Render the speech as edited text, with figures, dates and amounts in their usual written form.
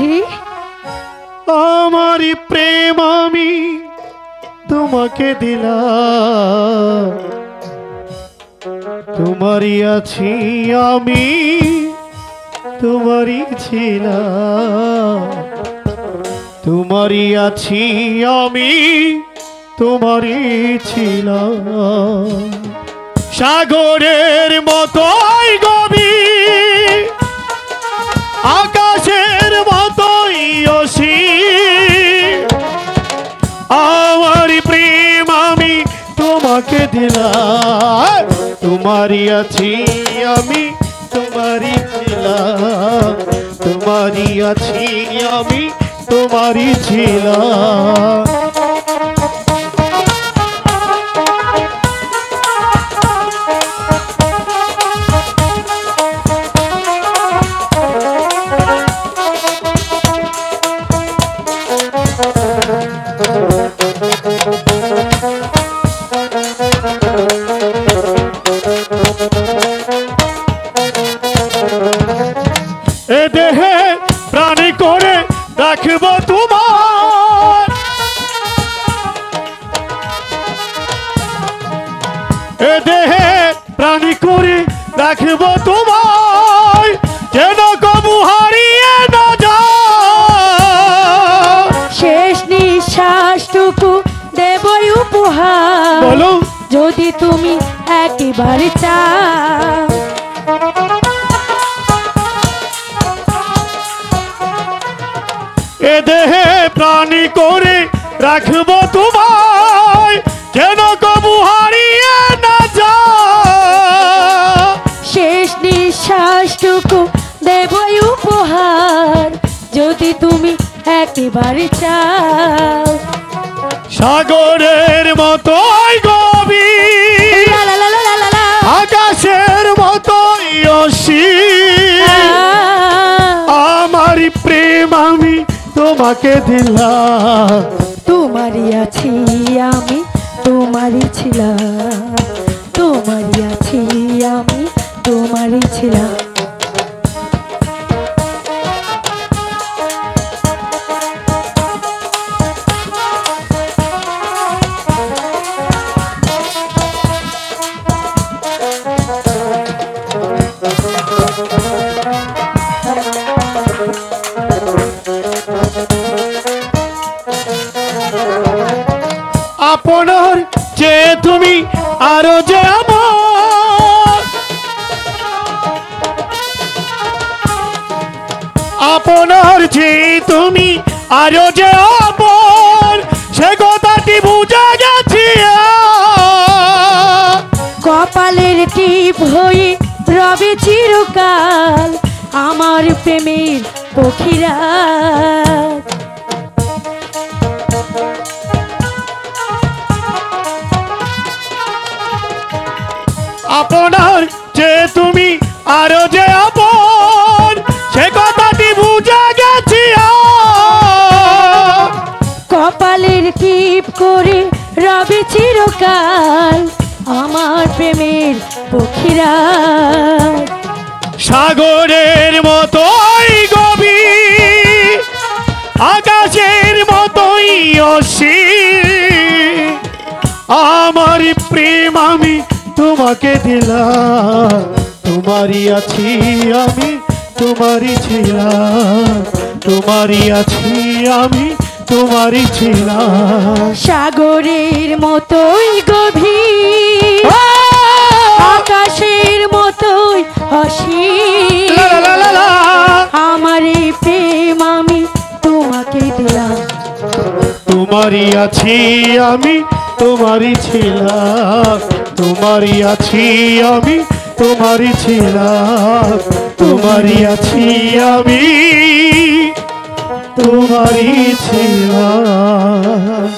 বুঝি? আমারই প্রেম আমি তোমাকে দিলাম, তোমারই আছি আমি, তোমারই ছিলাম। তোমারই আছি আমি, তোমারই ছিলাম। সাগরের মতোই গভীর, আকাশের মতোই অসীম, আমারই প্রেম আমি তোমাকে দিলাম। তোমারই আছি আমি, তোমারই ছিলাম। তোমারই আছি আমি, তোমারই ছিলাম। এ দেহে প্রাণী করে রাখব তোমার, এ দেহে প্রাণী করে রাখব তোমার, যেন কবু হারিয়ে না যায়। শেষ নিঃশ্বাসটুকু দেবই উপহার, বলো যদি তুমি একেবারে চাও। এ দেহে প্রাণী করে রাখব তোমায়, যেন কবু হারিয়ে না যায়। শেষ নিঃশ্বাসটুকু দেবই উপহার, যদি তুমি একেবারে চাও। সাগরের মতোই গভীর, লা লা লা লা লা লা। আকাশের মতোই অসীম, আমারই প্রেম আমি তোমাকে দিলাম। তোমারই আছি আমি, তোমারই ছিলাম। তোমারই আছি আমি, তোমারই ছিলাম। আপনার যে তুমি আরো যে আমার, আপনার যে তুমি আরো যে আমার, সে কথাটি বুঝে গেছি। কপালের টিপ হয়ে রবে চিরকাল আমার প্রেমের পক্ষীরা। আপনার যে তুমি আরো যে আপন, সে কথাটি বুঝে গেছি। কপালের টিপ করে রবে চিরকাল আমার প্রেমের পক্ষীরা। সাগরের মতোই গভীর, আকাশের মতোই অসীম, আমার প্রেম আমি তোমাকে দিলাম। তোমারই আছি আমি, তোমারই ছিলাম। তোমারই আছি আমি, তোমারই ছিলাম। সাগরের মতোই গভীর, আকাশের মতোই অসীম, লা লা লা লা। আমার এই প্রেম আমি তোমাকে দিলাম। তোমারই আছি আমি, তোমারই ছিলাম। তোমারই আছি আমি, তোমারই ছিলাম। তোমারই আছি আমি, তোমারই ছিলাম।